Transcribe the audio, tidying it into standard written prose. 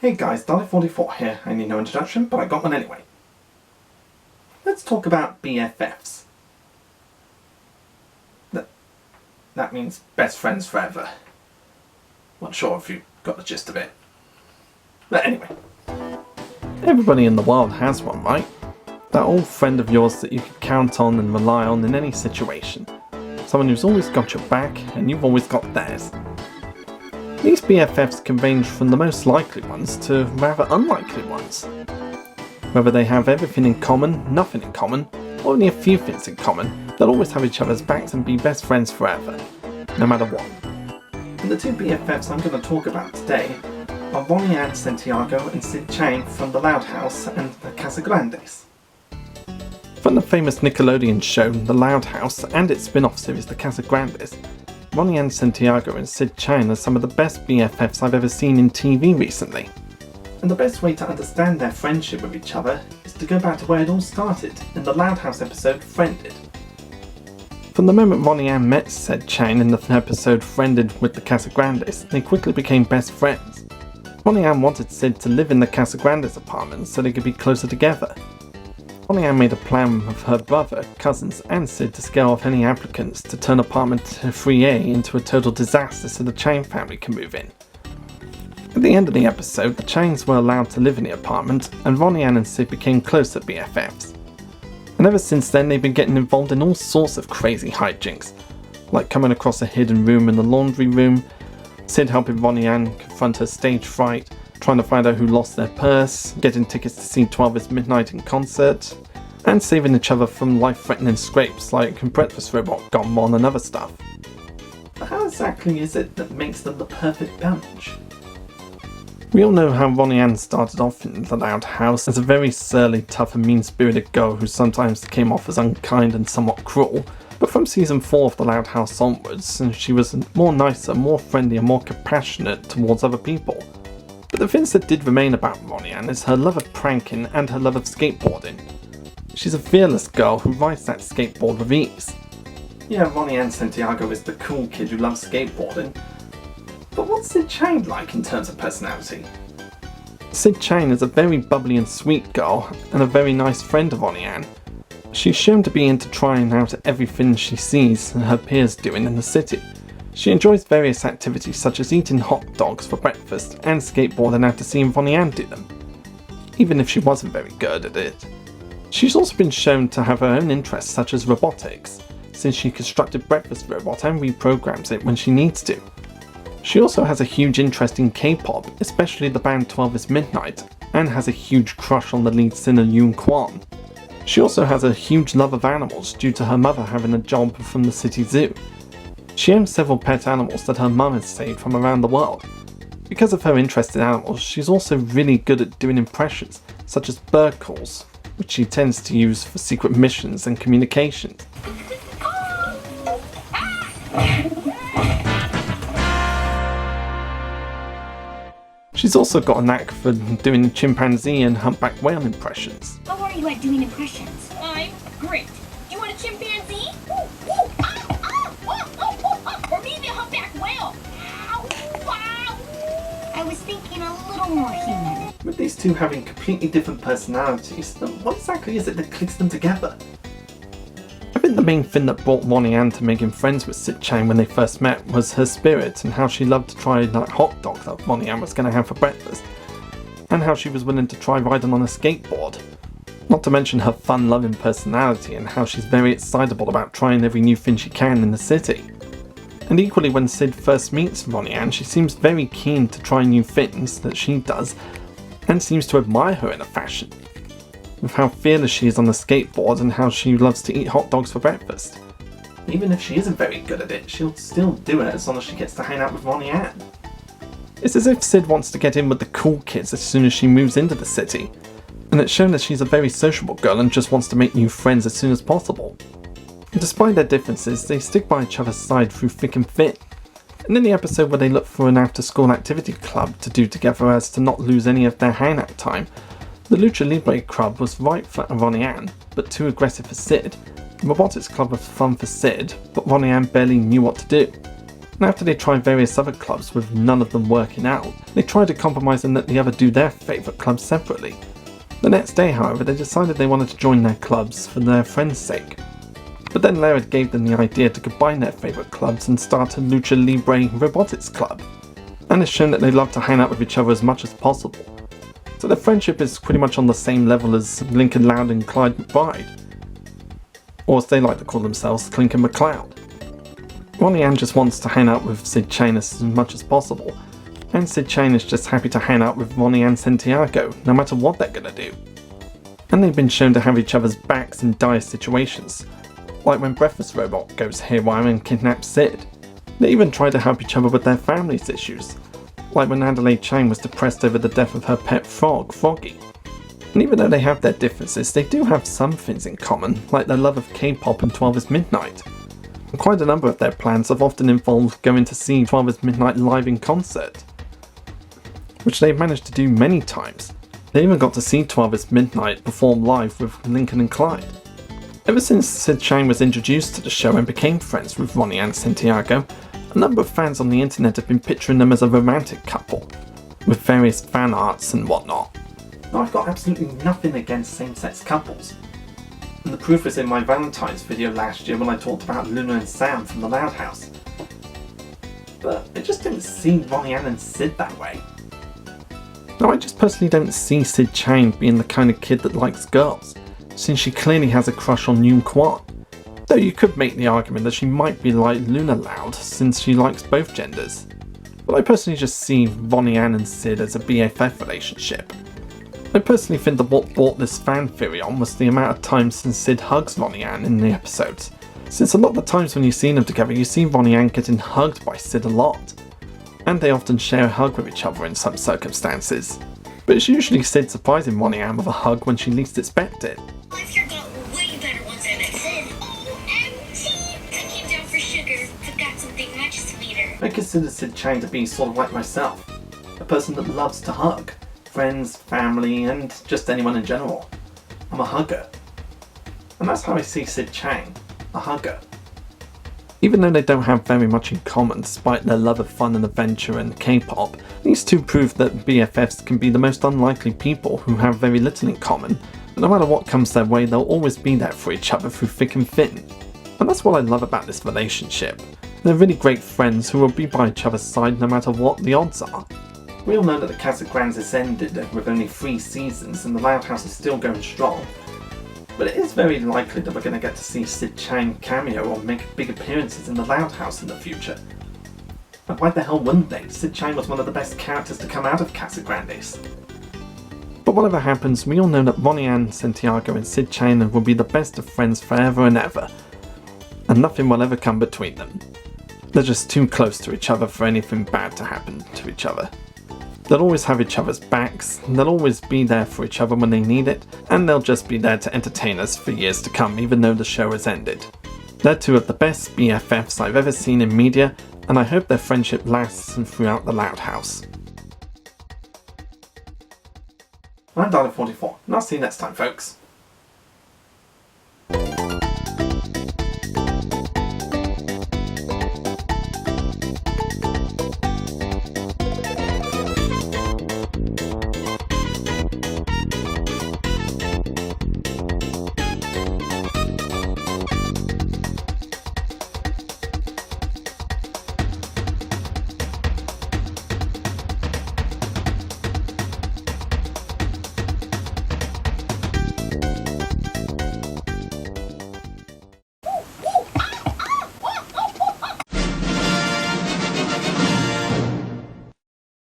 Hey guys, Dalek44 here. I need no introduction, but I got one anyway. Let's talk about BFFs. That means best friends forever. Not sure if you got the gist of it. But anyway. Everybody in the world has one, right? That old friend of yours that you can count on and rely on in any situation. Someone who's always got your back and you've always got theirs. These BFFs can range from the most likely ones to rather unlikely ones. Whether they have everything in common, nothing in common, or only a few things in common, they'll always have each other's backs and be best friends forever, no matter what. And the two BFFs I'm going to talk about today are Ronnie and Santiago and Sid Chang from The Loud House and The Casagrandes. From the famous Nickelodeon show The Loud House and its spin-off series The Casagrandes, Ronnie and Santiago and Sid Chang are some of the best BFFs I've ever seen in TV recently. And the best way to understand their friendship with each other is to go back to where it all started in the Loud House episode Friended. From the moment Ronnie Ann met Sid Chang in the episode Friended with the Casagrandes, they quickly became best friends. Ronnie Ann wanted Sid to live in the Casagrandes apartment so they could be closer together. Ronnie Ann made a plan with her brother, cousins and Sid to scare off any applicants to turn apartment 3A into a total disaster so the Chang family can move in. At the end of the episode, the Changs were allowed to live in the apartment and Ronnie Ann and Sid became closer BFFs. And ever since then they've been getting involved in all sorts of crazy hijinks, like coming across a hidden room in the laundry room, Sid helping Ronnie Ann confront her stage fright, trying to find out who lost their purse, getting tickets to see 12's Midnight in concert, and saving each other from life-threatening scrapes like Breakfast Robot gone wrong and other stuff. But how exactly is it that makes them the perfect bunch? We all know how Ronnie Ann started off in The Loud House as a very surly, tough and mean-spirited girl who sometimes came off as unkind and somewhat cruel, but from season 4 of The Loud House onwards, she was more nicer, more friendly and more compassionate towards other people. But the things that did remain about Ronnie Ann is her love of pranking and her love of skateboarding. She's a fearless girl who rides that skateboard with ease. Yeah, Ronnie Ann Santiago is the cool kid who loves skateboarding. But what's Sid Chang like in terms of personality? Sid Chang is a very bubbly and sweet girl and a very nice friend of Ronnie Ann. She's shown to be into trying out everything she sees her peers doing in the city. She enjoys various activities such as eating hot dogs for breakfast and skateboarding after seeing Ronnie Ann do them, even if she wasn't very good at it. She's also been shown to have her own interests such as robotics, since she constructed Breakfast Robot and reprograms it when she needs to. She also has a huge interest in K-pop, especially the band 12's Midnight, and has a huge crush on the lead singer Yoon Kwon. She also has a huge love of animals due to her mother having a job from the city zoo. She owns several pet animals that her mum has saved from around the world. Because of her interest in animals, she's also really good at doing impressions, such as bird calls, which she tends to use for secret missions and communications. She's also got a knack for doing chimpanzee and humpback whale impressions. How are you at doing impressions? I'm great. Do you want a chimpanzee? Or maybe a humpback whale? I was thinking a little more human. With these two having completely different personalities, then what exactly is it that clicks them together? I think the main thing that brought Ronnie Ann to making friends with Sid Chang when they first met was her spirit and how she loved to try that hot dog that Ronnie Ann was going to have for breakfast, and how she was willing to try riding on a skateboard. Not to mention her fun-loving personality and how she's very excitable about trying every new thing she can in the city. And equally, when Sid first meets Ronnie Ann, she seems very keen to try new things that she does, and seems to admire her in a fashion, with how fearless she is on the skateboard and how she loves to eat hot dogs for breakfast. Even if she isn't very good at it, she'll still do it as long as she gets to hang out with Ronnie Ann. It's as if Sid wants to get in with the cool kids as soon as she moves into the city, and it's shown that she's a very sociable girl and just wants to make new friends as soon as possible. And despite their differences, they stick by each other's side through thick and thin. And in the episode where they look for an after-school activity club to do together as to not lose any of their hangout time, the Lucha Libre club was right for Ronnie Ann, but too aggressive for Sid. The Robotics club was fun for Sid, but Ronnie Ann barely knew what to do. and after they tried various other clubs with none of them working out, they tried to compromise and let the other do their favourite clubs separately. The next day, however, they decided they wanted to join their clubs for their friends' sake. But then Lara gave them the idea to combine their favourite clubs and start a Lucha Libre Robotics club. And it's shown that they love to hang out with each other as much as possible. So their friendship is pretty much on the same level as Lincoln Loud and Clyde McBride. Or as they like to call themselves, Clink and McCloud. Ronnie Ann just wants to hang out with Sid Chang as much as possible, and Sid Chang is just happy to hang out with Ronnie and Santiago, no matter what they're gonna do. And they've been shown to have each other's backs in dire situations, like when Breakfast Robot goes haywire and kidnaps Sid. They even try to help each other with their family's issues, like when Adelaide Chang was depressed over the death of her pet frog, Froggy. And even though they have their differences, they do have some things in common, like their love of K-pop and 12 is Midnight. And quite a number of their plans have often involved going to see 12 is Midnight live in concert, which they've managed to do many times. They even got to see 12 is Midnight perform live with Lincoln and Clyde. Ever since Sid Chang was introduced to the show and became friends with Ronnie and Santiago, a number of fans on the internet have been picturing them as a romantic couple, with various fan arts and whatnot. Now, I've got absolutely nothing against same-sex couples, and the proof is in my Valentine's video last year when I talked about Luna and Sam from the Loud House. But I just didn't see Ronnie Ann and Sid that way. Now, I just personally don't see Sid Chang being the kind of kid that likes girls, since she clearly has a crush on Yoon Kwan. Though you could make the argument that she might be like Luna Loud, since she likes both genders. But I personally just see Ronnie Ann and Sid as a BFF relationship. I personally think that what brought this fan theory on was the amount of times since Sid hugs Ronnie Ann in the episodes, since a lot of the times when you see them together you see Ronnie Ann getting hugged by Sid a lot, and they often share a hug with each other in some circumstances. But it's usually Sid surprising Ronnie Ann with a hug when she least expects it. I've got way better ones than I said. OMG! I came down for sugar, but got something much sweeter. I consider Sid Chang to be sort of like myself, a person that loves to hug. Friends, family, and just anyone in general. I'm a hugger. And that's how I see Sid Chang, a hugger. Even though they don't have very much in common despite their love of fun and adventure and K-pop, these two prove that BFFs can be the most unlikely people who have very little in common, but no matter what comes their way they'll always be there for each other through thick and thin. And that's what I love about this relationship. They're really great friends who will be by each other's side no matter what the odds are. We all know that the Casa Grandes has ended with only 3 seasons and the Loud House is still going strong. But it is very likely that we're going to get to see Sid Chang cameo or make big appearances in the Loud House in the future. And why the hell wouldn't they? Sid Chang was one of the best characters to come out of Casa Grandes. But whatever happens, we all know that Ronnie Ann, Santiago and Sid Chang will be the best of friends forever and ever. And nothing will ever come between them. They're just too close to each other for anything bad to happen to each other. They'll always have each other's backs, they'll always be there for each other when they need it, and they'll just be there to entertain us for years to come even though the show has ended. They're two of the best BFFs I've ever seen in media, and I hope their friendship lasts throughout the Loud House. I'm Dalek44, and I'll see you next time, folks.